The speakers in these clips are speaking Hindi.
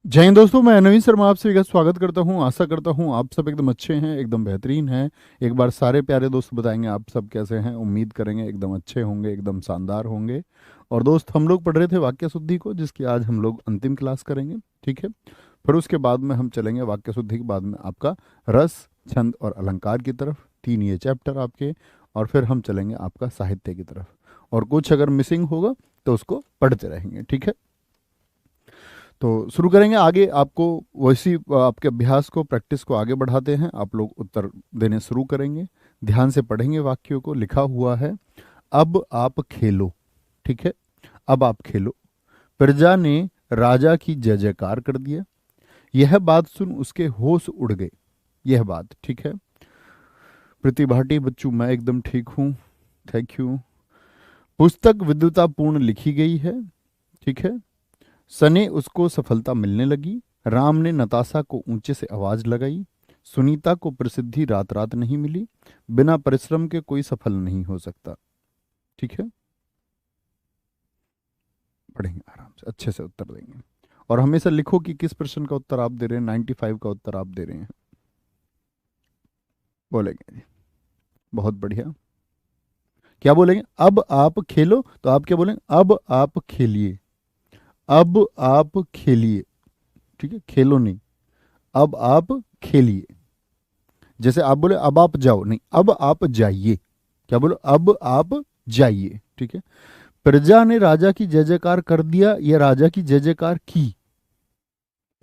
जय हिंद दोस्तों, मैं नवीन शर्मा आपसे एक स्वागत करता हूं। आशा करता हूं आप सब एकदम अच्छे हैं, एकदम बेहतरीन हैं। एक बार सारे प्यारे दोस्त बताएंगे आप सब कैसे हैं। उम्मीद करेंगे एकदम अच्छे होंगे, एकदम शानदार होंगे। और दोस्त, हम लोग पढ़ रहे थे वाक्य शुद्धि को, जिसकी आज हम लोग अंतिम क्लास करेंगे। ठीक है। फिर उसके बाद में हम चलेंगे वाक्य शुद्धि के बाद में आपका रस, छंद और अलंकार की तरफ। तीन ये चैप्टर आपके। और फिर हम चलेंगे आपका साहित्य की तरफ। और कुछ अगर मिसिंग होगा तो उसको पढ़ते रहेंगे। ठीक है। तो शुरू करेंगे आगे। आपको वैसी आपके अभ्यास को, प्रैक्टिस को आगे बढ़ाते हैं। आप लोग उत्तर देने शुरू करेंगे। ध्यान से पढ़ेंगे वाक्यों को। लिखा हुआ है, अब आप खेलो। ठीक है। अब आप खेलो। प्रजा ने राजा की जय जयकार कर दिया। यह बात सुन उसके होश उड़ गए। यह बात ठीक है। प्रतिभाटी बच्चू, मैं एकदम ठीक हूँ। Thank you. पुस्तक विद्वतापूर्ण लिखी गई है। ठीक है। सने उसको सफलता मिलने लगी। राम ने नताशा को ऊंचे से आवाज लगाई। सुनीता को प्रसिद्धि रात रात नहीं मिली। बिना परिश्रम के कोई सफल नहीं हो सकता। ठीक है। पढ़ेंगे आराम से, अच्छे से उत्तर देंगे। और हमेशा लिखो कि किस प्रश्न का उत्तर आप दे रहे हैं। 95 का उत्तर आप दे रहे हैं। बोलेंगे जी। बहुत बढ़िया। क्या बोलेंगे? अब आप खेलो। तो आप क्या बोलेंगे? अब आप खेलिए। अब आप खेलिए। ठीक है, खेलो नहीं। अब आप खेलिए। जैसे आप बोले अब आप जाओ, नहीं, अब आप जाइए। क्या बोलो? अब आप जाइए। ठीक है। प्रजा ने राजा की जय जयकार कर दिया, या राजा की जय जयकार की।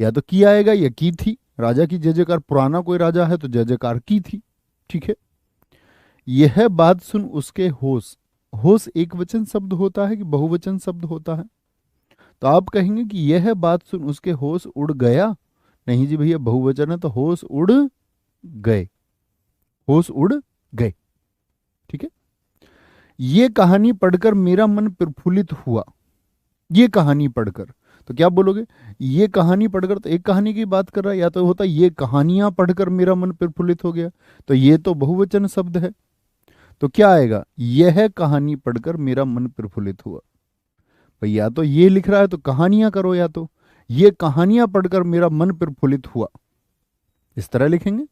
या तो की आएगा या की थी। राजा की जय जयकार, पुराना कोई राजा है तो जय जयकार की थी। ठीक है। यह बात सुन उसके होश। होश एक वचन शब्द होता है कि बहुवचन शब्द होता है? तो आप कहेंगे कि यह बात सुन उसके होश उड़ गया। नहीं जी भैया, बहुवचन है तो होश उड़ गए। होश उड़ गए। ठीक है। ये कहानी पढ़कर मेरा मन प्रफुल्लित हुआ। ये कहानी पढ़कर, तो क्या बोलोगे? ये कहानी पढ़कर, तो एक कहानी की बात कर रहा है। या तो होता ये कहानियां पढ़कर मेरा मन प्रफुल्लित हो गया, तो ये तो बहुवचन शब्द है। तो क्या आएगा? यह कहानी पढ़कर मेरा मन प्रफुल्लित हुआ। भाई, या तो ये लिख रहा है तो कहानियां करो, या तो ये कहानियां पढ़कर मेरा मन प्रफुल्लित हुआ। इस तरह लिखेंगे।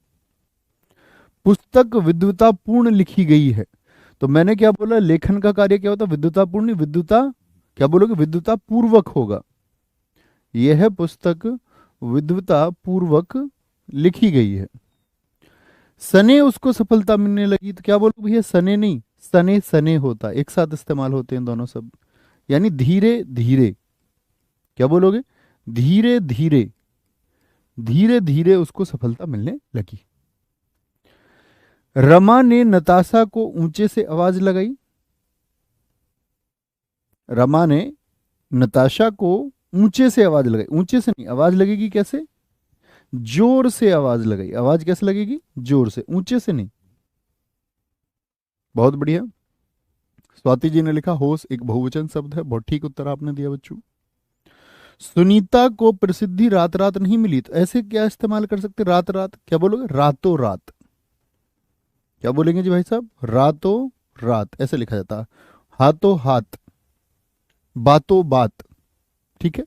पुस्तक विद्वतापूर्ण लिखी गई है। तो मैंने क्या बोला? लेखन का कार्य क्या होता है? विद्वतापूर्ण नहीं, विद्वता, क्या बोलोगे? विद्वता पूर्वक होगा। यह पुस्तक विद्वता पूर्वक लिखी गई है। सने उसको सफलता मिलने लगी, तो क्या बोलोगे भैया? सने नहीं, सने सने होता, एक साथ इस्तेमाल होते हैं दोनों शब्द। यानी धीरे धीरे। क्या बोलोगे? धीरे धीरे। धीरे धीरे उसको सफलता मिलने लगी। रमा ने नताशा को ऊंचे से आवाज लगाई। रमा ने नताशा को ऊंचे से आवाज लगाई। ऊंचे से नहीं, आवाज लगेगी कैसे? जोर से आवाज लगाई। आवाज कैसे लगेगी? जोर से, ऊंचे से नहीं। बहुत बढ़िया। स्वाति जी ने लिखा होश एक बहुवचन शब्द है। बहुत ठीक उत्तर आपने दिया बच्चों। सुनीता को प्रसिद्धि रात रात नहीं मिली, तो ऐसे क्या इस्तेमाल कर सकते? रात रात। क्या बोलोगे? रातों रात। क्या बोलेंगे जी भाई साहब? रातों रात ऐसे लिखा जाता है। हाथों हाथ, बातों बात। ठीक है।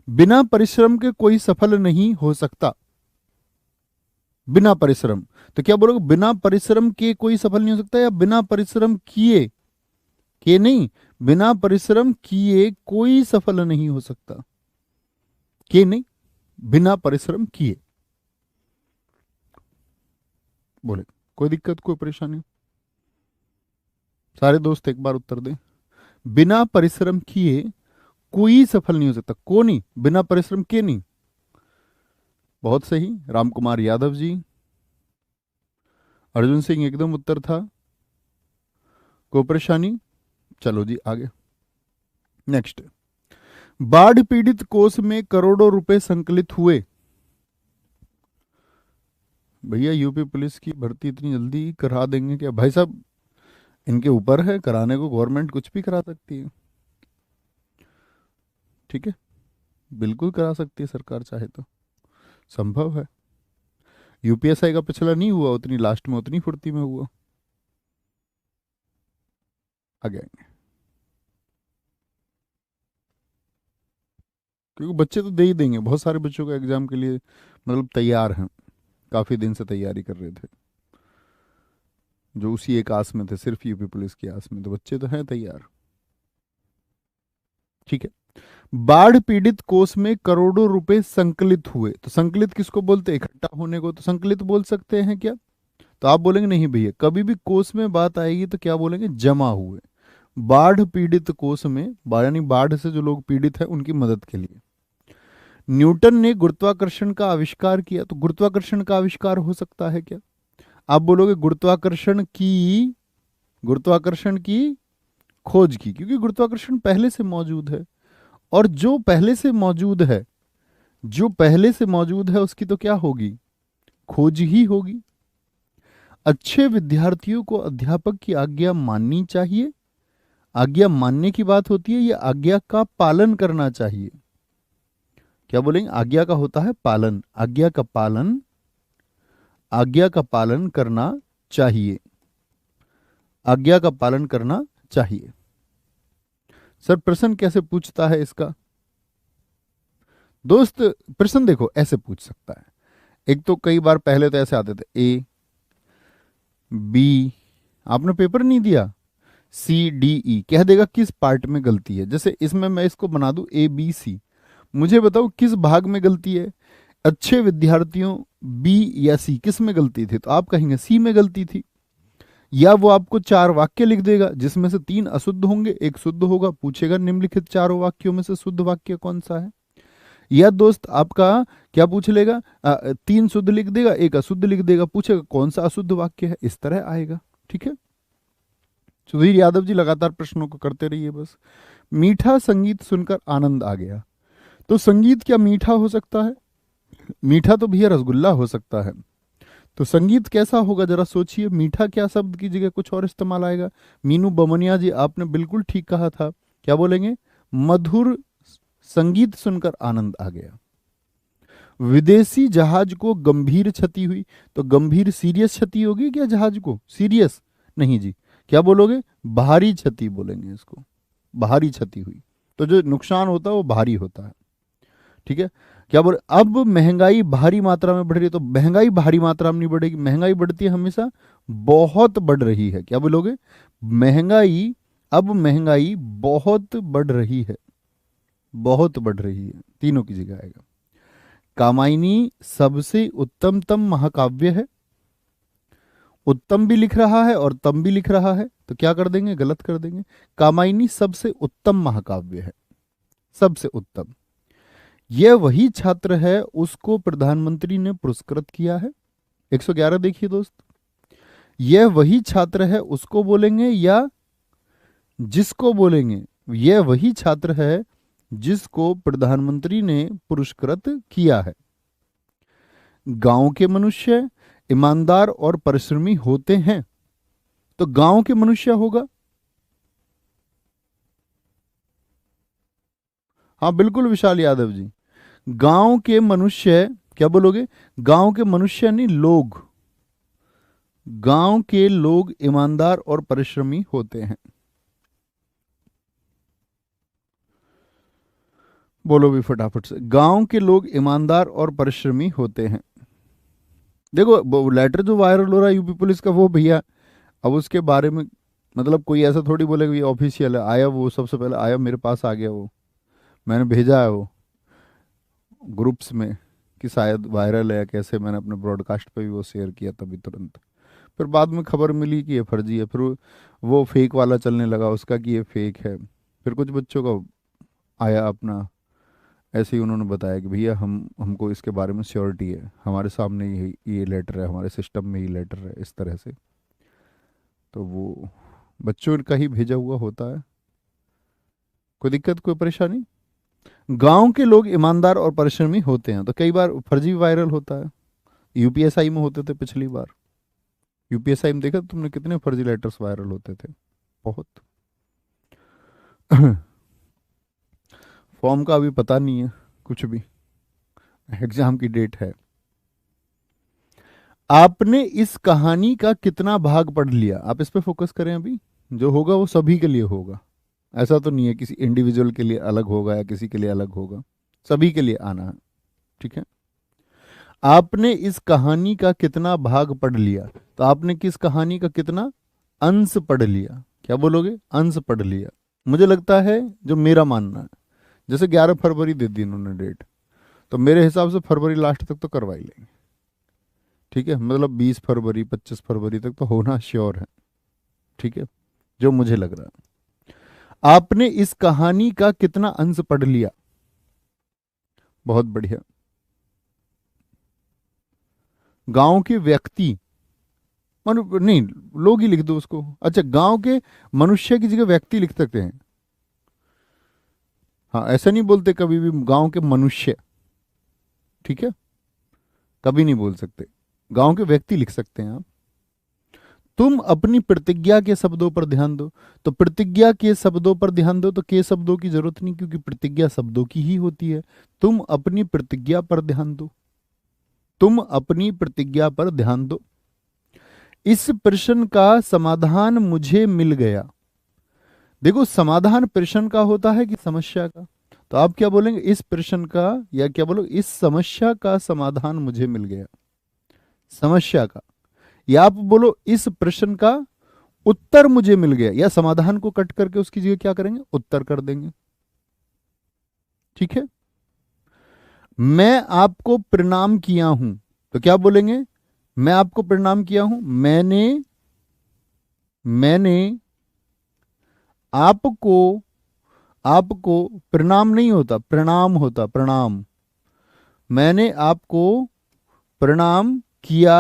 बिना परिश्रम के कोई सफल नहीं हो सकता। बिना परिश्रम, तो क्या बोलोगे? बिना परिश्रम के कोई सफल नहीं हो सकता, या बिना परिश्रम किए, के नहीं, बिना परिश्रम किए कोई सफल नहीं हो सकता। के नहीं, बिना परिश्रम किए। बोले कोई दिक्कत, कोई परेशानी? सारे दोस्त एक बार उत्तर दें। बिना परिश्रम किए कोई सफल नहीं हो सकता। को नहीं, बिना परिश्रम के नहीं। बहुत सही, राम कुमार यादव जी। अर्जुन सिंह एकदम उत्तर था। कोई परेशानी? चलो जी आगे। नेक्स्ट। बाढ़ पीड़ित कोष में करोड़ों रुपए संकलित हुए। भैया, यूपी पुलिस की भर्ती इतनी जल्दी करा देंगे क्या भाई साहब? इनके ऊपर है कराने को, गवर्नमेंट कुछ भी करा सकती है। ठीक है। बिल्कुल करा सकती है सरकार चाहे तो। संभव है। यूपीएसआई का पिछला नहीं हुआ उतनी, लास्ट में उतनी फुर्ती में हुआ। आगे आएंगे। क्योंकि बच्चे तो दे ही देंगे, बहुत सारे बच्चों का एग्जाम के लिए मतलब तैयार हैं, काफ़ी दिन से तैयारी कर रहे थे, जो उसी एक आस में थे, सिर्फ यूपी पुलिस की आस में, तो बच्चे तो हैं तैयार। ठीक है। बाढ़ पीड़ित कोष में करोड़ों रुपए संकलित हुए, तो संकलित किसको बोलते हैं? इकट्ठा होने को तो संकलित बोल सकते हैं क्या? तो आप बोलेंगे नहीं भैया, कभी भी कोष में बात आएगी तो क्या बोलेंगे? जमा हुए। बाढ़ पीड़ित कोष में, यानी बाढ़ से जो लोग पीड़ित है उनकी मदद के लिए। न्यूटन ने गुरुत्वाकर्षण का आविष्कार किया, तो गुरुत्वाकर्षण का आविष्कार हो सकता है क्या? आप बोलोगे गुरुत्वाकर्षण की खोज की, क्योंकि गुरुत्वाकर्षण पहले से मौजूद है, और जो पहले से मौजूद है उसकी तो क्या होगी? खोज ही होगी। अच्छे विद्यार्थियों को अध्यापक की आज्ञा माननी चाहिए। आज्ञा मानने की बात होती है या आज्ञा का पालन करना चाहिए? क्या बोलेंगे? आज्ञा का होता है पालन, आज्ञा का पालन करना चाहिए, आज्ञा का पालन करना चाहिए। सर प्रश्न कैसे पूछता है इसका? दोस्त प्रश्न देखो ऐसे पूछ सकता है, एक तो कई बार पहले तो ऐसे आते थे, ए बी, आपने पेपर नहीं दिया, सी डी ई कह देगा किस पार्ट में गलती है। जैसे इसमें मैं इसको बना दूं ए बी सी, मुझे बताओ किस भाग में गलती है? अच्छे विद्यार्थियों बी या सी, किस में गलती थी? तो आप कहेंगे सी में गलती थी। या वो आपको 4 वाक्य लिख देगा जिसमें से 3 अशुद्ध होंगे, 1 शुद्ध होगा, पूछेगा निम्नलिखित चारों वाक्यों में से शुद्ध वाक्य कौन सा है। या दोस्त आपका क्या पूछ लेगा, 3 शुद्ध लिख देगा, 1 अशुद्ध लिख देगा, पूछेगा कौन सा अशुद्ध वाक्य है, इस तरह आएगा। ठीक है। सुधीर यादव जी लगातार प्रश्नों को करते रहिए बस। मीठा संगीत सुनकर आनंद आ गया, तो संगीत क्या मीठा हो सकता है? मीठा तो भैया रसगुल्ला हो सकता है, तो संगीत कैसा होगा जरा सोचिए। मीठा क्या शब्द की जगह कुछ और इस्तेमाल आएगा। मीनू बमनिया जी आपने बिल्कुल ठीक कहा था, क्या बोलेंगे? मधुर संगीत सुनकर आनंद आ गया। विदेशी जहाज को गंभीर क्षति हुई, तो गंभीर सीरियस क्षति होगी क्या जहाज को? सीरियस नहीं जी, क्या बोलोगे? भारी क्षति बोलेंगे इसको, भारी क्षति हुई। तो जो नुकसान होता है वो भारी होता है। ठीक है। क्या बोले? अब महंगाई भारी मात्रा में बढ़ रही है, तो महंगाई भारी मात्रा में नहीं बढ़ेगी, महंगाई बढ़ती है हमेशा बहुत बढ़ रही है। क्या बोलोगे? महंगाई, अब महंगाई बहुत बढ़ रही है, बहुत बढ़ रही है, तीनों की जगह आएगा। कामायनी सबसे उत्तमतम महाकाव्य है, उत्तम भी लिख रहा है और तम भी लिख रहा है, तो क्या कर देंगे? गलत कर देंगे। कामायनी सबसे उत्तम महाकाव्य है, सबसे उत्तम। यह वही छात्र है उसको प्रधानमंत्री ने पुरस्कृत किया है। 111 देखिए दोस्त, यह वही छात्र है उसको बोलेंगे या जिसको बोलेंगे? यह वही छात्र है जिसको प्रधानमंत्री ने पुरस्कृत किया है। गांव के मनुष्य ईमानदार और परिश्रमी होते हैं, तो गांव के मनुष्य होगा। हाँ बिल्कुल विशाल यादव जी, गांव के मनुष्य, क्या बोलोगे? गांव के मनुष्य नहीं, लोग, गांव के लोग ईमानदार और परिश्रमी होते हैं। बोलो भी फटाफट से, गांव के लोग ईमानदार और परिश्रमी होते हैं। देखो वो लेटर जो वायरल हो रहा है यूपी पुलिस का, वो भैया अब उसके बारे में मतलब कोई ऐसा थोड़ी बोलेगा ये ऑफिशियल है। आया वो, सबसे पहले आया मेरे पास, आ गया वो, मैंने भेजा है वो ग्रुप्स में कि शायद वायरल है या कैसे, मैंने अपने ब्रॉडकास्ट पे भी वो शेयर किया तभी तुरंत। फिर बाद में खबर मिली कि ये फर्जी है, फिर वो फेक वाला चलने लगा उसका कि ये फेक है। फिर कुछ बच्चों का आया अपना, ऐसे ही उन्होंने बताया कि भैया हमको इसके बारे में श्योरिटी है, हमारे सामने ये लेटर है, हमारे सिस्टम में ये लेटर है, इस तरह से। तो वो बच्चों का ही भेजा हुआ होता है। कोई दिक्कत, कोई परेशानी? गांव के लोग ईमानदार और परिश्रमी होते हैं, तो कई बार फर्जी वायरल होता है। यूपीएसआई में होते थे पिछली बार, यूपीएसआई में देखा तुमने कितने फर्जी लेटर्स वायरल होते थे, बहुत। फॉर्म का अभी पता नहीं है कुछ भी, एग्जाम की डेट है। आपने इस कहानी का कितना भाग पढ़ लिया? आप इस पे फोकस करें अभी, जो होगा वो सभी के लिए होगा, ऐसा तो नहीं है किसी इंडिविजुअल के लिए अलग होगा या किसी के लिए अलग होगा। सभी के लिए आना है। ठीक है। आपने इस कहानी का कितना भाग पढ़ लिया? तो आपने किस कहानी का कितना अंश पढ़ लिया? क्या बोलोगे? अंश पढ़ लिया। मुझे लगता है, जो मेरा मानना है, जैसे 11 फरवरी दे दी इन्होंने डेट, तो मेरे हिसाब से फरवरी लास्ट तक तो करवा ही लेंगे। ठीक है, मतलब 20 फरवरी 25 फरवरी तक तो होना श्योर है। ठीक है, जो मुझे लग रहा है। आपने इस कहानी का कितना अंश पढ़ लिया? बहुत बढ़िया। गांव के व्यक्ति, नहीं, लोग ही लिख दो उसको। अच्छा, गांव के मनुष्य की जगह व्यक्ति लिख सकते हैं। हाँ, ऐसा नहीं बोलते कभी भी गांव के मनुष्य। ठीक है, कभी नहीं बोल सकते, गांव के व्यक्ति लिख सकते हैं आप। तुम अपनी प्रतिज्ञा के शब्दों पर ध्यान दो। तो प्रतिज्ञा के शब्दों पर ध्यान दो, तो के शब्दों की जरूरत नहीं, क्योंकि प्रतिज्ञा शब्दों की ही होती है। तुम अपनी प्रतिज्ञा पर ध्यान दो। तुम अपनी प्रतिज्ञा पर ध्यान दो। इस प्रश्न का समाधान मुझे मिल गया। देखो, समाधान प्रश्न का होता है कि समस्या का? तो आप क्या बोलेंगे? इस प्रश्न का, या क्या बोलो, इस समस्या का समाधान मुझे मिल गया। समस्या का, या आप बोलो इस प्रश्न का उत्तर मुझे मिल गया, या समाधान को कट करके उसकी जगह क्या करेंगे? उत्तर कर देंगे। ठीक है। मैं आपको प्रणाम किया हूं, तो क्या बोलेंगे? मैं आपको प्रणाम किया हूं। मैंने आपको, आपको प्रणाम नहीं होता, प्रणाम होता, प्रणाम। मैंने आपको प्रणाम किया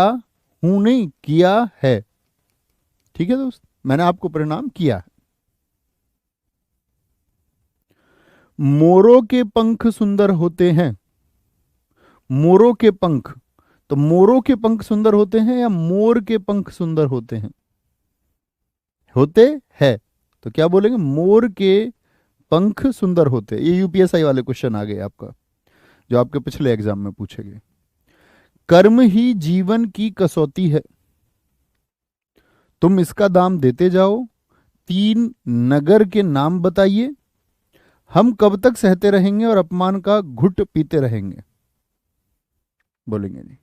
हूं, नहीं किया है। ठीक है दोस्त, मैंने आपको प्रणाम किया है। मोरों के पंख सुंदर होते हैं। मोरों के पंख, तो मोरों के पंख सुंदर होते हैं या मोर के पंख सुंदर होते हैं? होते हैं। तो क्या बोलेंगे? मोर के पंख सुंदर होते हैं। ये यूपीएसआई वाले क्वेश्चन आ गए आपका, जो आपके पिछले एग्जाम में पूछे गए। कर्म ही जीवन की कसौटी है, तुम इसका दाम देते जाओ। 3 नगर के नाम बताइए। हम कब तक सहते रहेंगे और अपमान का घुट पीते रहेंगे? बोलेंगे जी।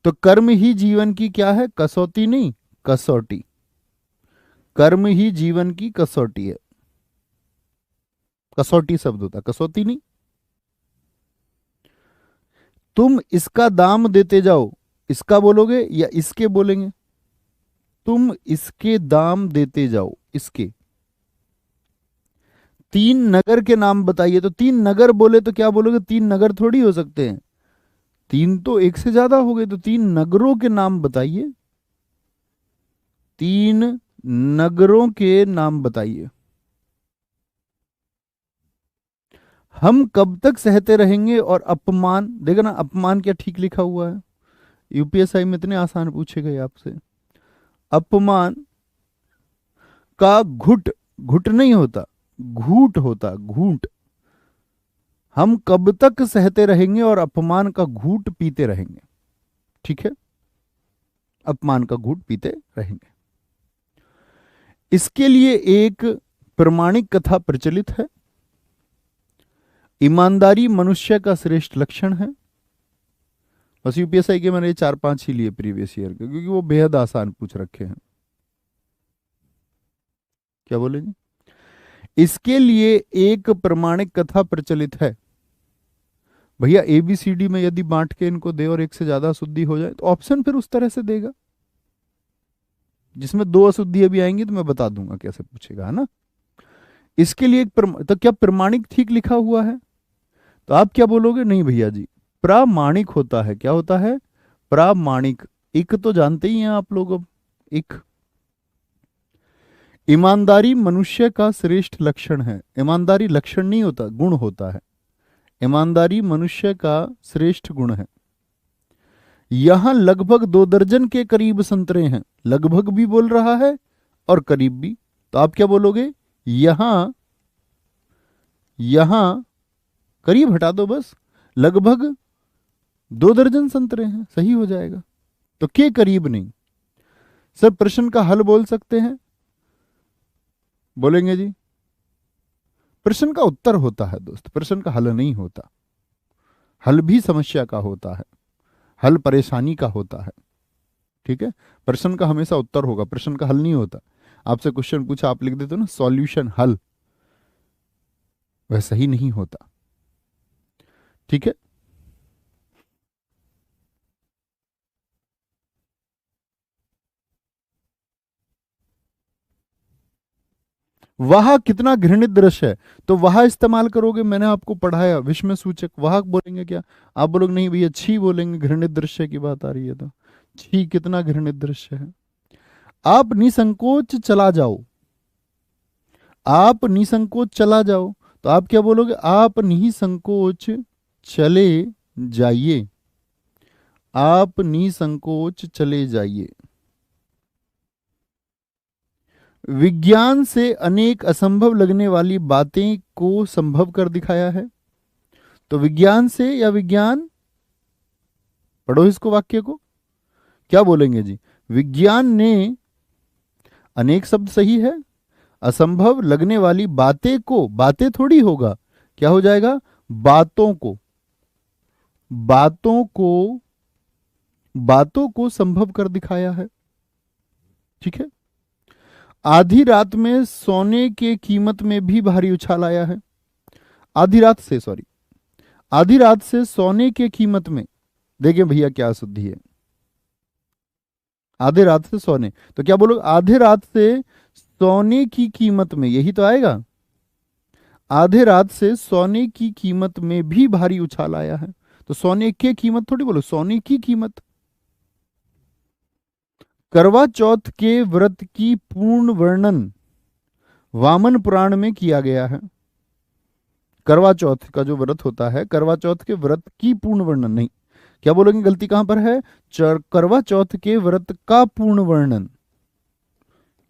तो कर्म ही जीवन की क्या है? कसौटी नहीं, कसौटी। कर्म ही जीवन की कसौटी है। कसौटी शब्द होता, कसौटी नहीं। तुम इसका दाम देते जाओ, इसका बोलोगे या इसके बोलेंगे? तुम इसके दाम देते जाओ, इसके। 3 नगर के नाम बताइए, तो 3 नगर बोले तो क्या बोलोगे? 3 नगर थोड़ी हो सकते हैं, 3 तो एक से ज्यादा हो गए। तो 3 नगरों के नाम बताइए, 3 नगरों के नाम बताइए। हम कब तक सहते रहेंगे और अपमान, देखो ना, अपमान क्या ठीक लिखा हुआ है? यूपीएसआई में इतने आसान पूछे गए आपसे। अपमान का घुट, घुट नहीं होता, घूट होता, घूट। हम कब तक सहते रहेंगे और अपमान का घूट पीते रहेंगे? ठीक है, अपमान का घूट पीते रहेंगे। इसके लिए एक प्रमाणिक कथा प्रचलित है। ईमानदारी मनुष्य का श्रेष्ठ लक्षण है। बस यूपीएसआई के मैंने 4-5 ही लिए प्रीवियस ईयर के, क्योंकि वो बेहद आसान पूछ रखे हैं। क्या बोलेंगे? इसके लिए एक प्रमाणिक कथा प्रचलित है। भैया एबीसीडी में यदि बांट के इनको दे और एक से ज्यादा अशुद्धि हो जाए, तो ऑप्शन फिर उस तरह से देगा। जिसमें 2 अशुद्धियां भी आएंगी तो मैं बता दूंगा कैसे पूछेगा, है ना। इसके लिए तो क्या प्रमाणिक ठीक लिखा हुआ है? तो आप क्या बोलोगे? नहीं भैया जी, प्रामाणिक होता है। क्या होता है? प्रामाणिक। इक तो जानते ही हैं आप लोग अब, इक। ईमानदारी मनुष्य का श्रेष्ठ लक्षण है। ईमानदारी लक्षण नहीं होता, गुण होता है। ईमानदारी मनुष्य का श्रेष्ठ गुण है। यहां लगभग 2 दर्जन के करीब संतरे हैं। लगभग भी बोल रहा है और करीब भी। तो आप क्या बोलोगे? यहां, यहां करीब हटा दो बस, लगभग 2 दर्जन संतरे हैं, सही हो जाएगा। तो के करीब नहीं। सब प्रश्न का हल बोल सकते हैं? बोलेंगे जी। प्रश्न का उत्तर होता है दोस्त, प्रश्न का हल नहीं होता। हल भी समस्या का होता है, हल परेशानी का होता है। ठीक है, प्रश्न का हमेशा उत्तर होगा, प्रश्न का हल नहीं होता। आपसे क्वेश्चन पूछा, आप लिख देते हो ना सॉल्यूशन हल, वह सही नहीं होता। ठीक है, वह कितना घृणित दृश्य है, तो वह इस्तेमाल करोगे, मैंने आपको पढ़ाया विस्मय सूचक, वह बोलेंगे क्या? आप बोलोगे नहीं भैया छी बोलेंगे, घृणित दृश्य की बात आ रही है तो छी कितना घृणित दृश्य है। आप निसंकोच चला जाओ, आप निसंकोच चला जाओ, तो आप क्या बोलोगे? आप निसंकोच चले जाइए, आप निसंकोच चले जाइए। विज्ञान से अनेक असंभव लगने वाली बातें को संभव कर दिखाया है। तो विज्ञान से या विज्ञान, पढ़ो इसको वाक्य को, क्या बोलेंगे जी? विज्ञान ने, अनेक शब्द सही है, असंभव लगने वाली बातें को, बातें थोड़ी होगा, क्या हो जाएगा? बातों को, बातों को, बातों को संभव कर दिखाया है। ठीक है, आधी रात में सोने के कीमत में भी भारी उछाल आया है। आधी रात से, सॉरी, आधी रात से सोने के कीमत में, देखिए भैया क्या अशुद्धि है, आधे रात से सोने, तो क्या बोलो? आधे रात से सोने की कीमत में, यही तो आएगा, आधे रात से सोने की कीमत में भी भारी उछाल आया है। तो सोने की कीमत थोड़ी बोलो, सोने की कीमत। करवा चौथ के व्रत की पूर्ण वर्णन वामन पुराण में किया गया है। करवा चौथ का जो व्रत होता है, करवा चौथ के व्रत की पूर्ण वर्णन नहीं, क्या बोलोगे? गलती कहां पर है? करवा चौथ के व्रत का पूर्ण वर्णन,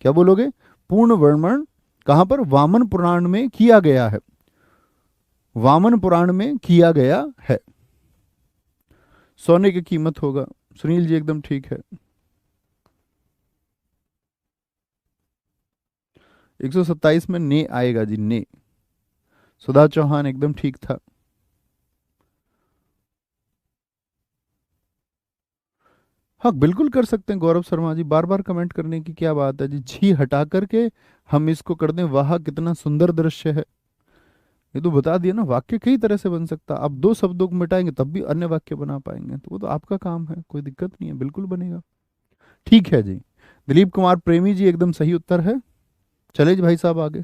क्या बोलोगे? पूर्ण वर्णन कहां पर? वामन पुराण में किया गया है, वामन पुराण में किया गया है। सोने की कीमत होगा, सुनील जी एकदम ठीक है। 127 में ने आएगा जी, ने। सुधा चौहान एकदम ठीक था। हाँ बिल्कुल कर सकते हैं गौरव शर्मा जी, बार बार कमेंट करने की क्या बात है जी। छी हटा करके हम इसको कर दें, वाह कितना सुंदर दृश्य है, ये तो बता दिया ना। वाक्य कई तरह से बन सकता, आप दो शब्दों को मिटाएंगे तब भी अन्य वाक्य बना पाएंगे, तो वो तो आपका काम है, कोई दिक्कत नहीं है, बिल्कुल बनेगा। ठीक है जी, दिलीप कुमार प्रेमी जी एकदम सही उत्तर है। चले जी भाई साहब आगे।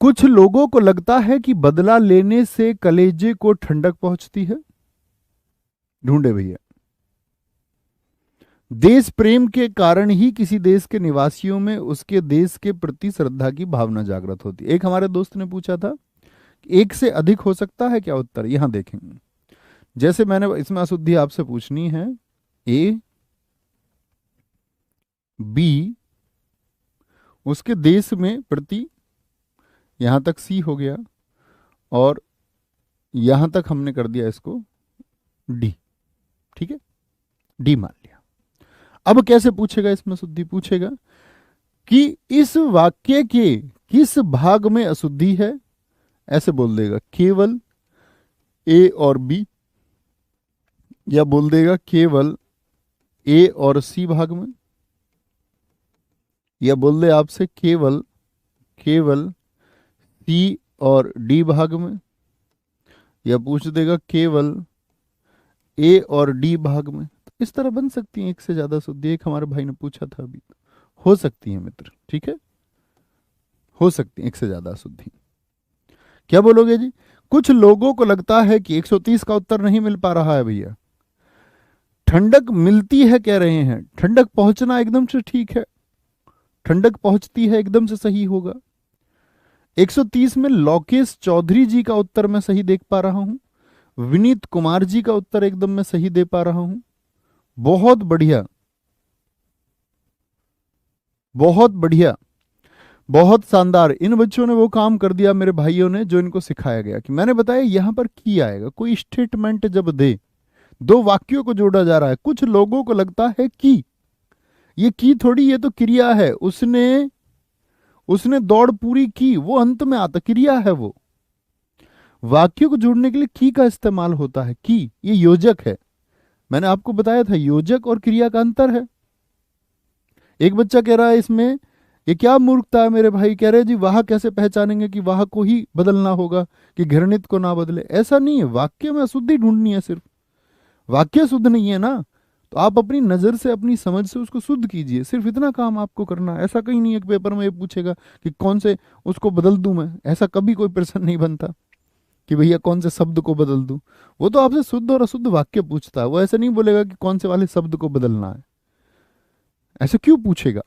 कुछ लोगों को लगता है कि बदला लेने से कलेजे को ठंडक पहुंचती है। ढूंढे भैया। देश प्रेम के कारण ही किसी देश के निवासियों में उसके देश के प्रति श्रद्धा की भावना जागृत होती है। एक हमारे दोस्त ने पूछा था, एक से अधिक हो सकता है क्या? उत्तर यहां देखेंगे, जैसे मैंने इसमें अशुद्धि आपसे पूछनी है, ए बी, उसके देश में प्रति, यहां तक सी हो गया, और यहां तक हमने कर दिया इसको डी। ठीक है, डी मान लिया। अब कैसे पूछेगा? इसमें शुद्धि पूछेगा कि इस वाक्य के किस भाग में अशुद्धि है, ऐसे बोल देगा केवल ए और बी, या बोल देगा केवल ए और सी भाग में, या बोल दे आपसे केवल केवल सी और डी भाग में, या पूछ देगा केवल ए और डी भाग में। तो इस तरह बन सकती है एक से ज्यादा शुद्धि। एक हमारे भाई ने पूछा था अभी, हो सकती है मित्र, ठीक है, हो सकती है एक से ज्यादा शुद्धि। क्या बोलोगे जी? कुछ लोगों को लगता है कि 130 का उत्तर नहीं मिल पा रहा है भैया। ठंडक मिलती है कह रहे हैं, ठंडक पहुंचना एकदम से ठीक है, ठंडक पहुंचती है एकदम से सही होगा। 130 में लोकेश चौधरी जी का उत्तर मैं सही देख पा रहा हूं, विनीत कुमार जी का उत्तर एकदम मैं सही दे पा रहा हूं। बहुत बढ़िया, बहुत बढ़िया, बहुत शानदार। इन बच्चों ने वो काम कर दिया मेरे भाइयों ने जो इनको सिखाया गया, कि मैंने बताया यहां पर की आएगा, कोई स्टेटमेंट जब दे, दो वाक्यों को जोड़ा जा रहा है। कुछ लोगों को लगता है कि, ये की थोड़ी, ये तो क्रिया है, उसने उसने दौड़ पूरी की, वो अंत में आता, क्रिया है वो। वाक्य को जोड़ने के लिए की का इस्तेमाल होता है, की ये योजक है। मैंने आपको बताया था योजक और क्रिया का अंतर है। एक बच्चा कह रहा है इसमें, ये क्या मूर्खता है मेरे भाई, कह रहे जी वाह कैसे पहचानेंगे कि वाह को ही बदलना होगा कि घृणित को ना बदले। ऐसा नहीं है, वाक्य में अशुद्धि ढूंढनी है सिर्फ, वाक्य शुद्ध नहीं है ना, तो आप अपनी नजर से अपनी समझ से उसको शुद्ध कीजिए, सिर्फ इतना काम आपको करना है। ऐसा कहीं नहीं है कि पेपर में ये पूछेगा कि कौन से उसको बदल दूं मैं, ऐसा कभी कोई प्रश्न नहीं बनता कि भैया कौन से शब्द को बदल दूं। वो तो आपसे शुद्ध और अशुद्ध वाक्य पूछता है, वो ऐसा नहीं बोलेगा कि कौन से वाले शब्द को बदलना है, ऐसा क्यों पूछेगा।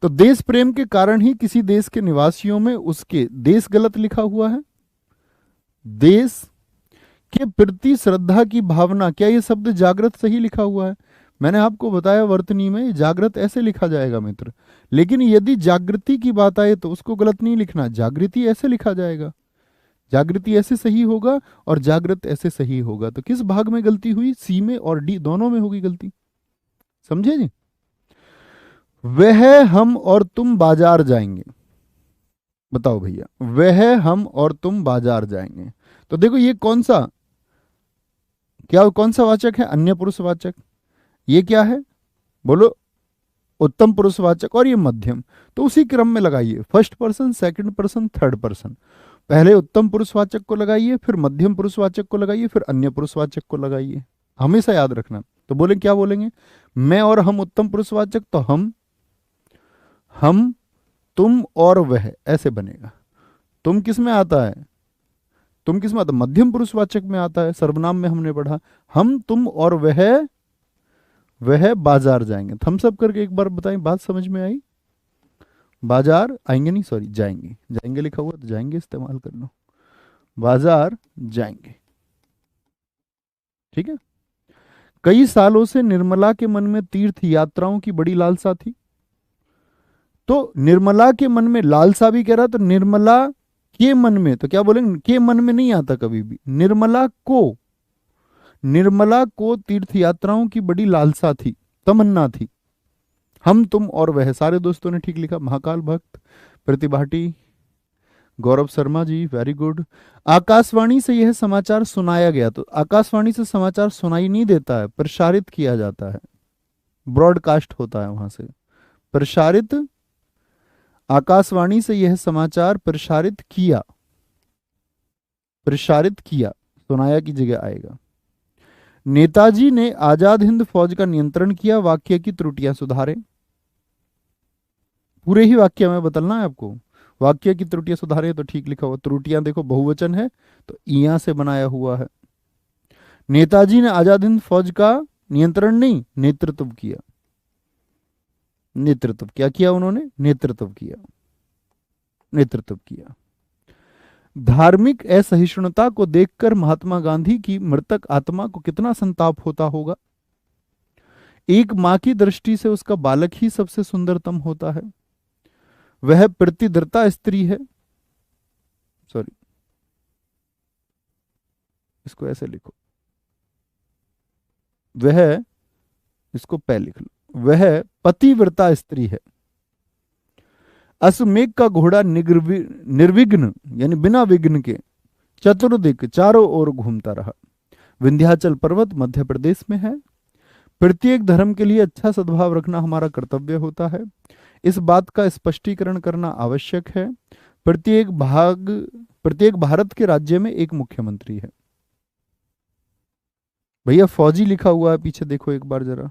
तो देश प्रेम के कारण ही किसी देश के निवासियों में उसके देश गलत लिखा हुआ है, देश के प्रति श्रद्धा की भावना, क्या ये शब्द जागृत सही लिखा हुआ है। मैंने आपको बताया वर्तनी में जागृत ऐसे लिखा जाएगा मित्र, लेकिन यदि जागृति की बात आए तो उसको गलत नहीं लिखना, जागृति ऐसे लिखा जाएगा, जागृति ऐसे सही होगा और जागृत ऐसे सही होगा। तो किस भाग में गलती हुई, सी में और डी दोनों में होगी गलती, समझे जी। वह हम और तुम बाजार जाएंगे, बताओ भैया, वह हम और तुम बाजार जाएंगे, तो देखो ये कौन सा, क्या कौन सा वाचक है, अन्य पुरुषवाचक। ये क्या है, बोलो, उत्तम पुरुषवाचक, और ये मध्यम। तो उसी क्रम में लगाइए, first person, second person, third person. पहले उत्तम पुरुषवाचक को लगाइए, फिर मध्यम पुरुषवाचक को लगाइए, फिर अन्य पुरुषवाचक को लगाइए, हमेशा याद रखना। तो बोले क्या बोलेंगे, मैं और हम उत्तम पुरुषवाचक, तो हम तुम और वह, ऐसे बनेगा। तुम किस में आता है, तुम किस में आता है, मध्यम पुरुषवाचक में आता है, सर्वनाम में हमने पढ़ा। हम तुम और वह बाजार जाएंगे। थम्स अप करके एक बार बताएं, बात समझ में आई। बाजार आएंगे नहीं, सॉरी जाएंगे, जाएंगे लिखा हुआ तो जाएंगे इस्तेमाल कर लो, बाजार जाएंगे, ठीक है। कई सालों से निर्मला के मन में तीर्थ यात्राओं की बड़ी लालसा थी। तो निर्मला के मन में लालसा भी कह रहा, तो निर्मला के मन में, तो क्या बोलेंगे, के मन में नहीं आता कभी भी, निर्मला को तीर्थ यात्राओं की बड़ी लालसा थी, तमन्ना थी। हम तुम और वह, सारे दोस्तों ने ठीक लिखा, महाकाल भक्त, प्रतिभाटी, गौरव शर्मा जी, वेरी गुड। आकाशवाणी से यह समाचार सुनाया गया, तो आकाशवाणी से समाचार सुनाई नहीं देता है, प्रसारित किया जाता है, ब्रॉडकास्ट होता है वहां से, प्रसारित। आकाशवाणी से यह समाचार प्रसारित किया, प्रसारित किया, सुनाया की जगह आएगा। नेताजी ने आजाद हिंद फौज का नियंत्रण किया, वाक्य की त्रुटियां सुधारें। पूरे ही वाक्य में बदलना है आपको, वाक्य की त्रुटियां सुधारें तो ठीक लिखा हुआ, त्रुटियां देखो बहुवचन है तो इया से बनाया हुआ है। नेताजी ने आजाद हिंद फौज का नियंत्रण नहीं, नेतृत्व किया, नेतृत्व क्या किया उन्होंने, नेतृत्व किया, नेतृत्व किया। धार्मिक असहिष्णुता को देखकर महात्मा गांधी की मृतक आत्मा को कितना संताप होता होगा। एक मां की दृष्टि से उसका बालक ही सबसे सुंदरतम होता है। वह प्रतिदृता स्त्री है, सॉरी इसको ऐसे लिखो, वह, इसको पै लिख लो, वह पतिव्रता स्त्री है। अश्वमेघ का घोड़ा निर्विघ्न यानी बिना विघ्न के चतुर्दिक चारों ओर घूमता रहा। विंध्याचल पर्वत मध्य प्रदेश में है। प्रत्येक धर्म के लिए अच्छा सद्भाव रखना हमारा कर्तव्य होता है, इस बात का स्पष्टीकरण करना आवश्यक है। प्रत्येक भारत के राज्य में एक मुख्यमंत्री है। भैया फौजी लिखा हुआ है पीछे, देखो एक बार जरा।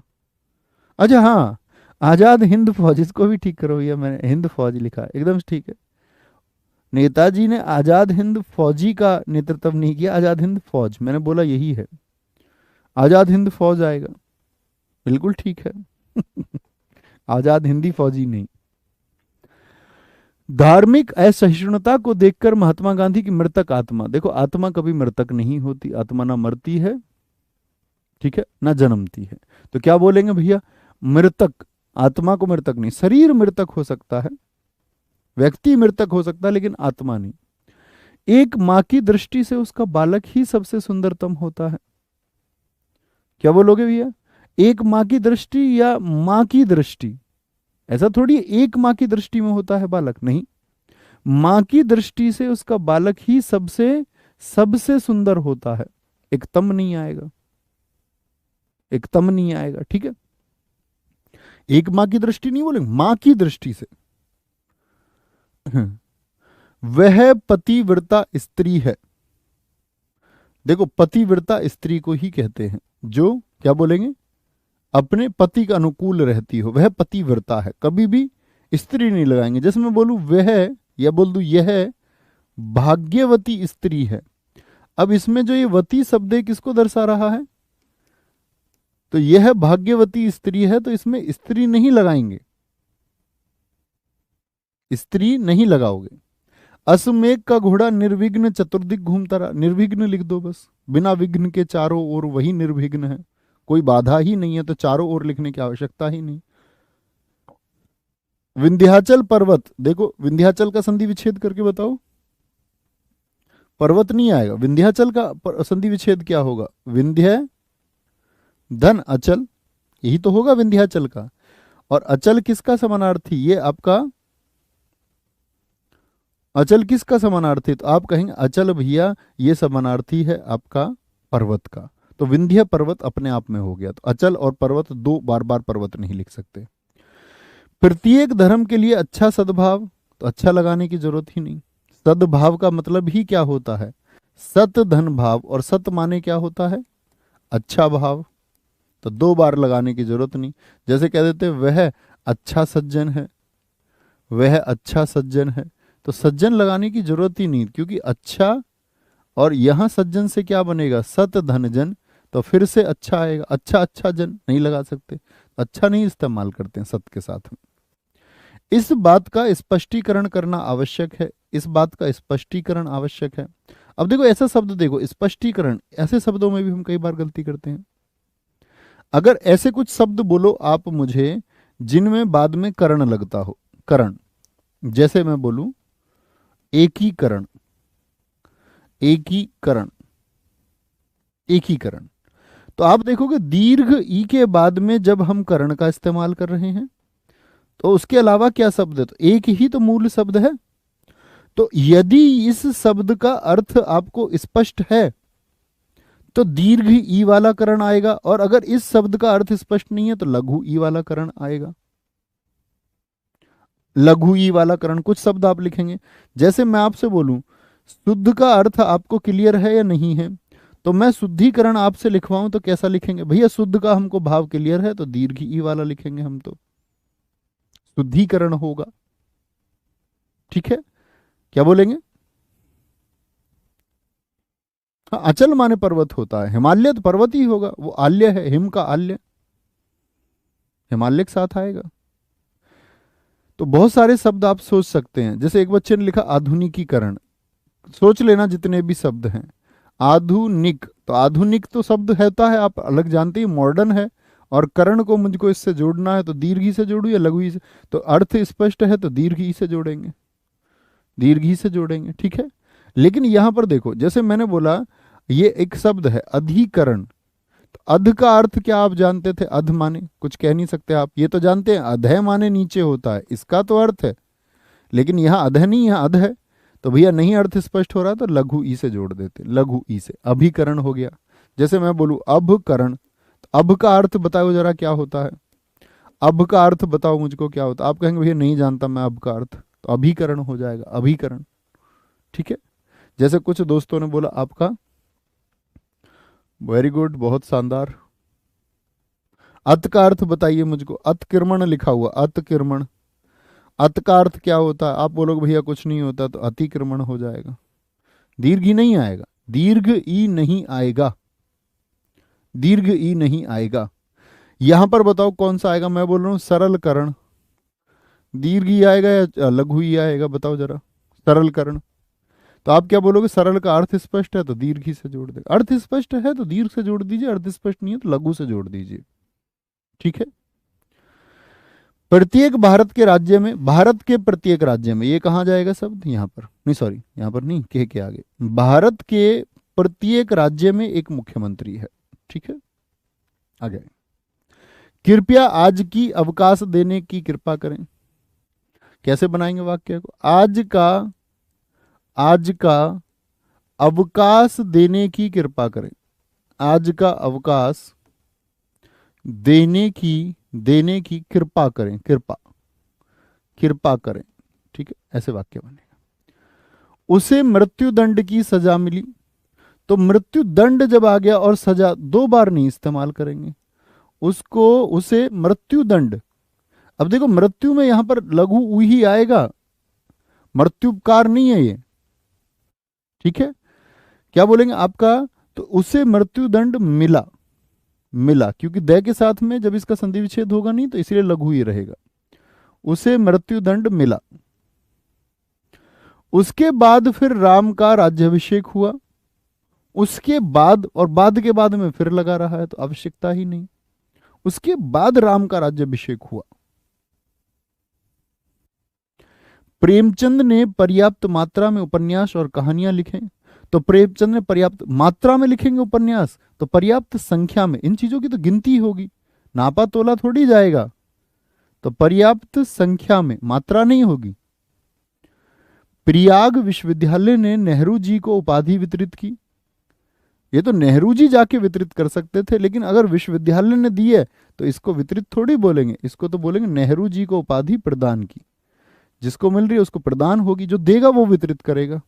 अच्छा हाँ, आजाद हिंद फौज, इसको भी ठीक करो भैया, मैंने हिंद फौज लिखा है, एकदम ठीक है। नेताजी ने आजाद हिंद फौजी का नेतृत्व नहीं किया, आजाद हिंद फौज, मैंने बोला यही है, आजाद हिंद फौज आएगा, बिल्कुल ठीक है। आजाद हिंदी फौजी नहीं। धार्मिक असहिष्णुता को देखकर महात्मा गांधी की मृतक आत्मा, देखो आत्मा कभी मृतक नहीं होती, आत्मा ना मरती है, ठीक है, ना जन्मती है। तो क्या बोलेंगे भैया, मृतक, आत्मा को मृतक नहीं, शरीर मृतक हो सकता है, व्यक्ति मृतक हो सकता है, लेकिन आत्मा नहीं। एक मां की दृष्टि से उसका बालक ही सबसे सुंदरतम होता है। क्या बोलोगे भैया, एक मां की दृष्टि या मां की दृष्टि, ऐसा थोड़ी एक माँ की दृष्टि में होता है बालक, नहीं, माँ की दृष्टि से उसका बालक ही सबसे सबसे सुंदर होता है। एक तम नहीं आएगा, एक तम नहीं आएगा, ठीक है। एक माँ की दृष्टि नहीं बोलेंगे, माँ की दृष्टि से। वह पतिव्रता स्त्री है। देखो, पतिव्रता स्त्री को ही कहते हैं जो, क्या बोलेंगे, अपने पति के अनुकूल रहती हो, वह पतिव्रता है। कभी भी स्त्री नहीं लगाएंगे। जैसे मैं बोलूं वह, या बोल दूं यह भाग्यवती स्त्री है। अब इसमें जो ये वती शब्द है किसको दर्शा रहा है? तो यह भाग्यवती स्त्री है, तो इसमें स्त्री नहीं लगाएंगे, स्त्री नहीं लगाओगे। अश्वमेघ का घोड़ा निर्विघ्न चतुर्दिक घूमता रहा, निर्विघ्न लिख दो बस, बिना विघ्न के चारों ओर वही निर्विघ्न है, कोई बाधा ही नहीं है, तो चारों ओर लिखने की आवश्यकता ही नहीं। विंध्याचल पर्वत, देखो विंध्याचल का संधि विच्छेद करके बताओ। पर्वत नहीं आएगा, विंध्याचल का संधि विच्छेद क्या होगा? विंध्य धन अचल, यही तो होगा विंध्याचल का। और अचल किसका समानार्थी? ये आपका अचल किसका समानार्थी? तो आप कहेंगे अचल भैया ये समानार्थी है आपका पर्वत का। तो विंध्य पर्वत अपने आप में हो गया। तो अचल और पर्वत दो बार बार पर्वत नहीं लिख सकते। प्रत्येक धर्म के लिए अच्छा सद्भाव, तो अच्छा लगाने की जरूरत ही नहीं। सद्भाव का मतलब ही क्या होता है? सत धन भाव, और सत माने क्या होता है? अच्छा भाव। तो दो बार लगाने की जरूरत नहीं। जैसे कह देते वह अच्छा सज्जन है, वह अच्छा सज्जन है, तो सज्जन लगाने की जरूरत ही नहीं, क्योंकि अच्छा, और यहां सज्जन से क्या बनेगा? सत धन जन, तो फिर से अच्छा आएगा। अच्छा अच्छा जन नहीं लगा सकते, अच्छा नहीं इस्तेमाल करते हैं सत के साथ में। इस बात का स्पष्टीकरण करना आवश्यक है, इस बात का स्पष्टीकरण आवश्यक है। अब देखो ऐसा शब्द, देखो स्पष्टीकरण, ऐसे शब्दों में भी हम कई बार गलती करते हैं। अगर ऐसे कुछ शब्द बोलो आप मुझे जिनमें बाद में करण लगता हो, करण, जैसे मैं बोलूं एकीकरण, एकीकरण, एकीकरण, तो आप देखोगे दीर्घ ई के बाद में जब हम करण का इस्तेमाल कर रहे हैं तो उसके अलावा क्या शब्द है? तो एक ही तो मूल शब्द है। तो यदि इस शब्द का अर्थ आपको स्पष्ट है तो दीर्घ ई वाला करण आएगा, और अगर इस शब्द का अर्थ स्पष्ट नहीं है तो लघु ई वाला करण आएगा। लघु ई वाला करण, कुछ शब्द आप लिखेंगे, जैसे मैं आपसे बोलूं शुद्ध का अर्थ आपको क्लियर है या नहीं है, तो मैं शुद्धिकरण आपसे लिखवाऊं तो कैसा लिखेंगे? भैया शुद्ध का हमको भाव क्लियर है, तो दीर्घ ई वाला लिखेंगे हम, तो शुद्धिकरण होगा। ठीक है, क्या बोलेंगे? हाँ, अचल माने पर्वत होता है, हिमालय तो पर्वत ही होगा, वो आल्य है, हिम का आल्य हिमालय के साथ आएगा। तो बहुत सारे शब्द आप सोच सकते हैं। जैसे एक बच्चे ने लिखा आधुनिकीकरण, सोच लेना जितने भी शब्द हैं। आधुनिक, तो आधुनिक तो शब्द होता है, आप अलग जानते ही, मॉडर्न है। और करण को मुझको इससे जोड़ना है, तो दीर्घ ई से जोड़ू या लघु ई से? तो अर्थ स्पष्ट है तो दीर्घ ई से जोड़ेंगे, दीर्घ ई से जोड़ेंगे, ठीक है। लेकिन यहां पर देखो, जैसे मैंने बोला ये एक शब्द है अधिकरण, तो अध का अर्थ क्या आप जानते थे? अध माने कुछ कह नहीं सकते आप, ये तो जानते हैं अधय माने नीचे होता है, इसका तो अर्थ है। लेकिन यहाँ अध नहीं, यहाँ अध है, तो भैया नहीं अर्थ स्पष्ट हो रहा तो लघु ई से जोड़ देते, लघु ई से, अभिकरण हो गया। जैसे मैं बोलूं अभकरण, तो अब का अर्थ बताओ जरा क्या होता है? अब का अर्थ बताओ मुझको क्या होता है? आप कहेंगे भैया नहीं जानता मैं अब का अर्थ, तो अभिकरण हो जाएगा, अभिकरण, ठीक है। जैसे कुछ दोस्तों ने बोला आपका, वेरी गुड, बहुत शानदार। अत का अर्थ बताइए मुझको, अतकिर्मण लिखा हुआ, अतकिर्मण, अत का अर्थ क्या होता है? आप बोलोगे भैया कुछ नहीं होता, तो अतिक्रमण हो जाएगा। दीर्घ ई नहीं आएगा, दीर्घ ई नहीं आएगा, दीर्घ ई नहीं आएगा। यहां पर बताओ कौन सा आएगा? मैं बोल रहा हूं सरलकरण, दीर्घ ई आएगा या लघु ई आएगा? बताओ जरा, सरलकरण। तो आप क्या बोलोगे? सरल का अर्थ स्पष्ट है तो दीर्घ ही से जोड़ दे, अर्थ स्पष्ट है तो दीर्घ से जोड़ दीजिए, अर्थ स्पष्ट नहीं है तो लघु से जोड़ दीजिए, ठीक है। प्रत्येक भारत के राज्य में, भारत के प्रत्येक राज्य में, ये कहाँ जाएगा शब्द? यहाँ पर नहीं, सॉरी यहाँ पर नहीं, के आगे, भारत के प्रत्येक राज्य में एक मुख्यमंत्री है, ठीक है। आगे, कृपया आज की अवकाश देने की कृपा करें। कैसे बनाएंगे वाक्य को? आज का अवकाश देने की कृपा करें। आज का अवकाश देने की कृपा करें। कृपा करें। ठीक है, ऐसे वाक्य बनेगा। उसे मृत्युदंड की सजा मिली। तो मृत्युदंड जब आ गया और सजा दो बार नहीं इस्तेमाल करेंगे। उसे मृत्युदंड। अब देखो, मृत्यु में यहां पर लघु ऊ ही आएगा, मृत्युपकार नहीं है ये। ठीक है, क्या बोलेंगे आपका? तो उसे मृत्युदंड मिला। मिला क्योंकि दय के साथ में जब इसका संधि विच्छेद होगा नहीं, तो इसलिए लघु ही रहेगा। उसे मृत्युदंड मिला। उसके बाद फिर राम का राज्याभिषेक हुआ। उसके बाद, और बाद के बाद में फिर लगा रहा है, तो आवश्यकता ही नहीं। उसके बाद राम का राज्याभिषेक हुआ। प्रेमचंद ने पर्याप्त मात्रा में उपन्यास और कहानियां लिखे। तो प्रेमचंद ने पर्याप्त मात्रा में लिखेंगे उपन्यास, तो पर्याप्त संख्या में। इन चीजों की तो गिनती होगी, नापा तोला थोड़ी जाएगा। तो पर्याप्त संख्या में, मात्रा नहीं होगी। प्रयाग विश्वविद्यालय ने नेहरू जी को उपाधि वितरित की। ये तो नेहरू जी जाके वितरित कर सकते थे, लेकिन अगर विश्वविद्यालय ने दी है तो इसको वितरित थोड़ी बोलेंगे, इसको तो बोलेंगे नेहरू जी को उपाधि प्रदान की। जिसको मिल रही है उसको प्रदान होगी, जो देगा वो वितरित करेगा।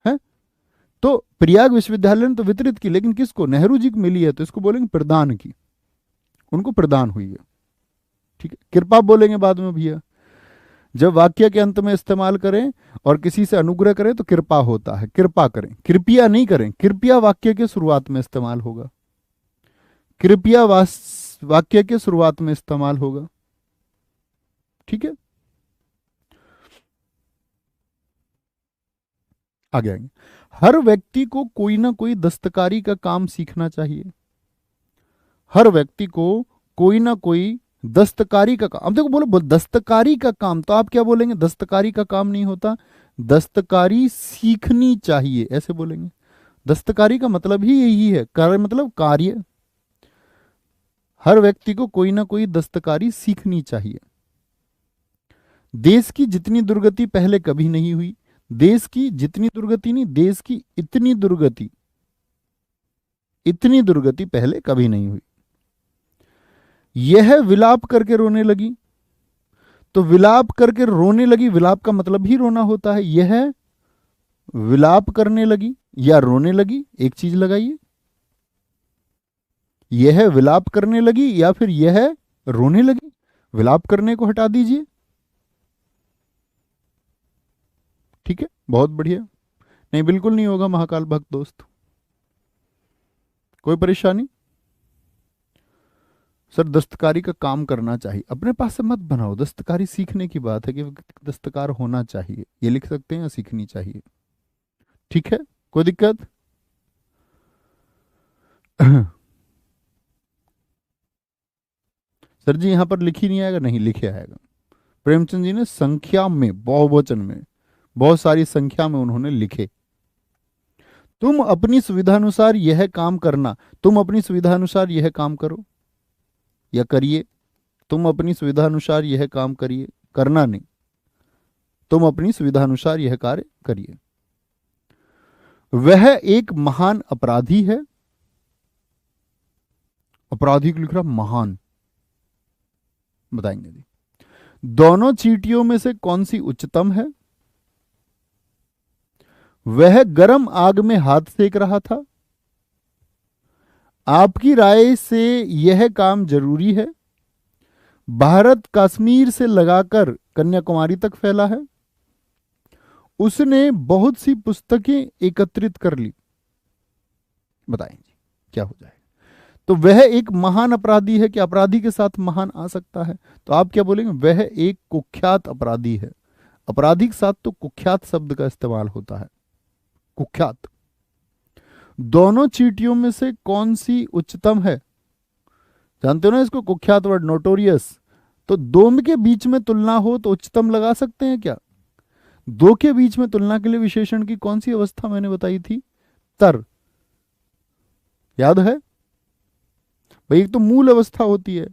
है, तो प्रयाग विश्वविद्यालय ने तो वितरित की, लेकिन किसको? नेहरू जी को मिली है, तो इसको बोलेंगे प्रदान की। उनको प्रदान हुई है। ठीक है, कृपा बोलेंगे बाद में भैया। जब वाक्य के अंत में इस्तेमाल करें और किसी से अनुग्रह करें तो कृपा होता है। कृपा करें, कृपया नहीं करें। कृपया वाक्य के शुरुआत में इस्तेमाल होगा। कृपया वाक्य के शुरुआत में इस्तेमाल होगा। ठीक है, आगे आएंगे। हर व्यक्ति को कोई ना कोई दस्तकारी का काम सीखना चाहिए। हर व्यक्ति को कोई ना कोई दस्तकारी का काम। अब देखो, बोलो दस्तकारी का काम, तो आप क्या बोलेंगे? दस्तकारी का काम नहीं होता, दस्तकारी सीखनी चाहिए, ऐसे बोलेंगे। दस्तकारी का मतलब ही यही है, कार्य मतलब कार्य। हर व्यक्ति को कोई ना कोई दस्तकारी सीखनी चाहिए। देश की जितनी दुर्गति पहले कभी नहीं हुई। देश की जितनी दुर्गति नहीं, देश की इतनी दुर्गति, इतनी दुर्गति पहले कभी नहीं हुई। यह विलाप करके रोने लगी। तो विलाप करके रोने लगी, विलाप का मतलब ही रोना होता है। यह विलाप करने लगी या रोने लगी, एक चीज लगाइए। यह विलाप करने लगी या फिर यह रोने लगी। विलाप करने को हटा दीजिए। ठीक है, बहुत बढ़िया। नहीं, बिल्कुल नहीं होगा महाकाल भक्त दोस्त, कोई परेशानी। सर दस्तकारी का काम करना चाहिए, अपने पास से मत बनाओ। दस्तकारी सीखने की बात है कि दस्तकार होना चाहिए, ये लिख सकते हैं, या सीखनी चाहिए। ठीक है, कोई दिक्कत? सर जी यहां पर लिखी नहीं आएगा, नहीं लिखे आएगा। प्रेमचंद जी ने संख्या में, बहुवचन में, बहुत सारी संख्या में उन्होंने लिखे। तुम अपनी सुविधानुसार यह काम करना। तुम अपनी सुविधानुसार यह काम करो या करिए। तुम अपनी सुविधानुसार यह काम करिए, करना नहीं। तुम अपनी सुविधानुसार यह कार्य करिए। वह एक महान अपराधी है। अपराधी को लिख रहा महान, बताएंगे जी। दोनों चींटियों में से कौन सी उच्चतम है? वह गर्म आग में हाथ सेक रहा था। आपकी राय से यह काम जरूरी है। भारत कश्मीर से लगाकर कन्याकुमारी तक फैला है। उसने बहुत सी पुस्तकें एकत्रित कर ली। बताएं जी क्या हो जाएगा? तो वह एक महान अपराधी है, कि अपराधी के साथ महान आ सकता है? तो आप क्या बोलेंगे? वह एक कुख्यात अपराधी है। अपराधी के साथ तो कुख्यात शब्द का इस्तेमाल होता है, कुख्यात। दोनों चींटियों में से कौन सी उच्चतम है? जानते हो ना इसको, कुख्यात वर्ड, नोटोरियस। तो दो के बीच में तुलना हो तो उच्चतम लगा सकते हैं क्या? दो के बीच में तुलना के लिए विशेषण की कौन सी अवस्था मैंने बताई थी? तर, याद है भाई? एक तो मूल अवस्था होती है,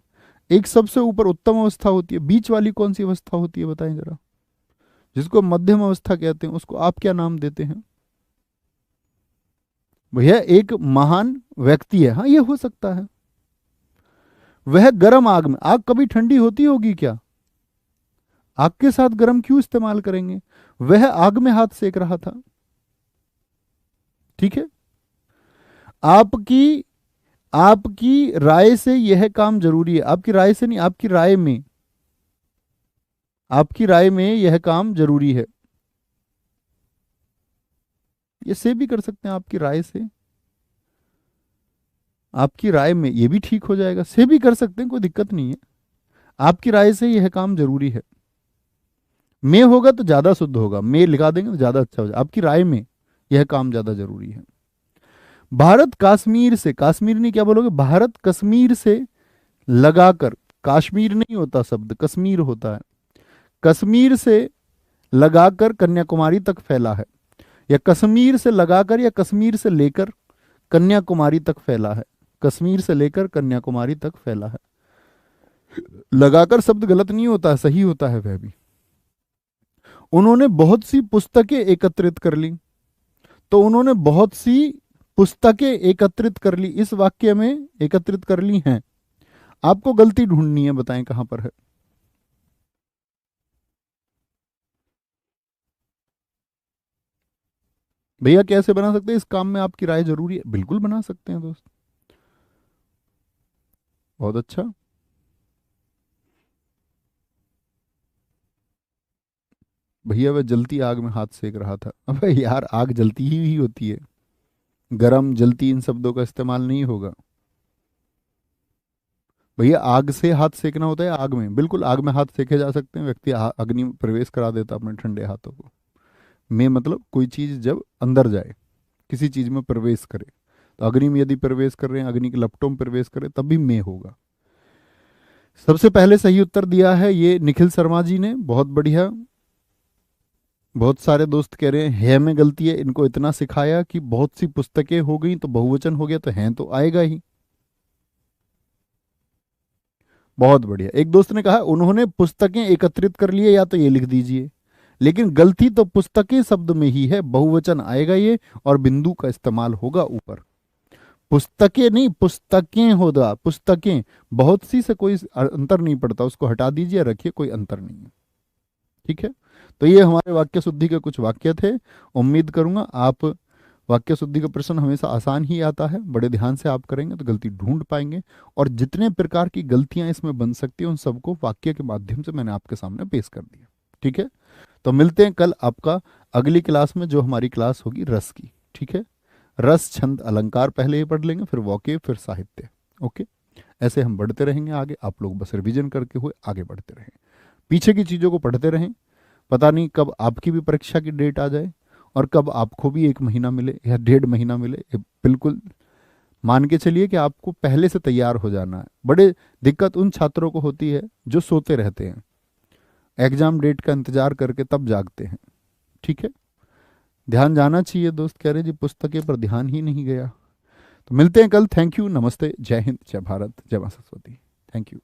एक सबसे ऊपर उत्तम अवस्था होती है, बीच वाली कौन सी अवस्था होती है बताएं जरा, जिसको मध्यम अवस्था कहते हैं, उसको आप क्या नाम देते हैं? भैया एक महान व्यक्ति है, हाँ ये हो सकता है। वह गर्म आग में, आग कभी ठंडी होती होगी क्या? आग के साथ गर्म क्यों इस्तेमाल करेंगे? वह आग में हाथ सेक रहा था। ठीक है, आपकी आपकी राय से यह काम जरूरी है, आपकी राय से नहीं, आपकी राय में, आपकी राय में यह काम जरूरी है। ये से भी कर सकते हैं, आपकी राय से, आपकी राय में, ये भी ठीक हो जाएगा, से भी कर सकते हैं, कोई दिक्कत नहीं है। आपकी राय से यह काम जरूरी है, में होगा तो ज्यादा शुद्ध होगा, में लिखा देंगे तो ज्यादा अच्छा हो जाएगा। आपकी राय में यह काम ज्यादा जरूरी है। भारत कश्मीर से, कश्मीर नहीं क्या बोलोगे, भारत कश्मीर से लगाकर, कश्मीर नहीं होता शब्द, कश्मीर होता है, कश्मीर से लगाकर कन्याकुमारी तक फैला है, या कश्मीर से लगाकर या कश्मीर से लेकर कन्याकुमारी तक फैला है, कश्मीर से लेकर कन्याकुमारी तक फैला है। लगाकर शब्द गलत नहीं होता है, सही होता है वह भी। उन्होंने बहुत सी पुस्तकें एकत्रित कर ली, तो उन्होंने बहुत सी पुस्तकें एकत्रित कर ली, इस वाक्य में एकत्रित कर ली हैं। आपको गलती ढूंढनी है, बताएं कहां पर है। भैया कैसे बना सकते हैं, इस काम में आपकी राय जरूरी है, बिल्कुल बना सकते हैं दोस्त, बहुत अच्छा। भैया वह जलती आग में हाथ सेक रहा था, अबे यार आग जलती ही होती है, गरम जलती इन शब्दों का इस्तेमाल नहीं होगा। भैया आग से हाथ सेकना होता है, आग में, बिल्कुल आग में हाथ सेके जा सकते हैं, व्यक्ति अग्नि में प्रवेश करा देता अपने ठंडे हाथों को। में मतलब कोई चीज जब अंदर जाए, किसी चीज में प्रवेश करे, तो अग्नि में यदि प्रवेश कर रहे हैं, अग्नि के लपटों में प्रवेश करे, तब भी में होगा। सबसे पहले सही उत्तर दिया है ये निखिल शर्मा जी ने, बहुत बढ़िया। बहुत सारे दोस्त कह रहे हैं है में गलती है, इनको इतना सिखाया कि बहुत सी पुस्तकें हो गई तो बहुवचन हो गया, तो हैं तो आएगा ही। बहुत बढ़िया। एक दोस्त ने कहा उन्होंने पुस्तकें एकत्रित कर लिए, या तो ये लिख दीजिए, लेकिन गलती तो पुस्तकें शब्द में ही है, बहुवचन आएगा ये, और बिंदु का इस्तेमाल होगा ऊपर। पुस्तकें नहीं, पुस्तकें होगा, पुस्तकें, बहुत सी से कोई अंतर नहीं पड़ता, उसको हटा दीजिए, रखिए, कोई अंतर नहीं है। ठीक है, तो ये हमारे वाक्य शुद्धि के कुछ वाक्य थे। उम्मीद करूंगा आप, वाक्य शुद्धि का प्रश्न हमेशा आसान ही आता है, बड़े ध्यान से आप करेंगे तो गलती ढूंढ पाएंगे, और जितने प्रकार की गलतियां इसमें बन सकती हैं उन सबको वाक्य के माध्यम से मैंने आपके सामने पेश कर दिया। ठीक है, तो मिलते हैं कल आपका अगली क्लास में, जो हमारी क्लास होगी रस की। ठीक है, रस छंद अलंकार पहले ही पढ़ लेंगे, फिर वाक्य, फिर साहित्य। ओके, ऐसे हम बढ़ते रहेंगे आगे, आप लोग बस रिविजन करके हुए आगे बढ़ते रहें, पीछे की चीज़ों को पढ़ते रहें। पता नहीं कब आपकी भी परीक्षा की डेट आ जाए, और कब आपको भी 1 महीना मिले या 1.5 महीना मिले, ये बिल्कुल मान के चलिए कि आपको पहले से तैयार हो जाना है। बड़े दिक्कत उन छात्रों को होती है जो सोते रहते हैं, एग्जाम डेट का इंतजार करके तब जागते हैं। ठीक है, ध्यान जाना चाहिए। दोस्त कह रहे जी पुस्तकें पर ध्यान ही नहीं गया। तो मिलते हैं कल, थैंक यू, नमस्ते, जय हिंद, जय भारत, जय मां सरस्वती, थैंक यू।